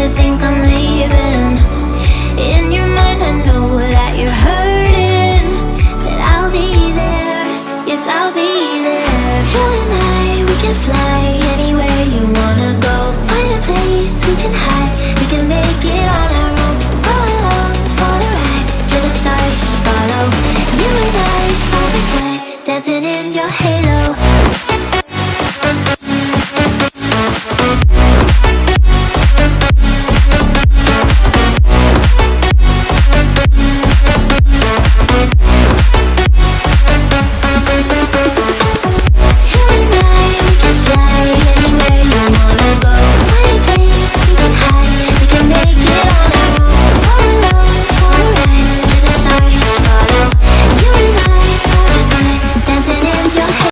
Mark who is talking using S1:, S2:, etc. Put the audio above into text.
S1: to think I'm leaving. In your mind I know that you're hurting, that I'll be there, yes I'll be there. You and I, we can fly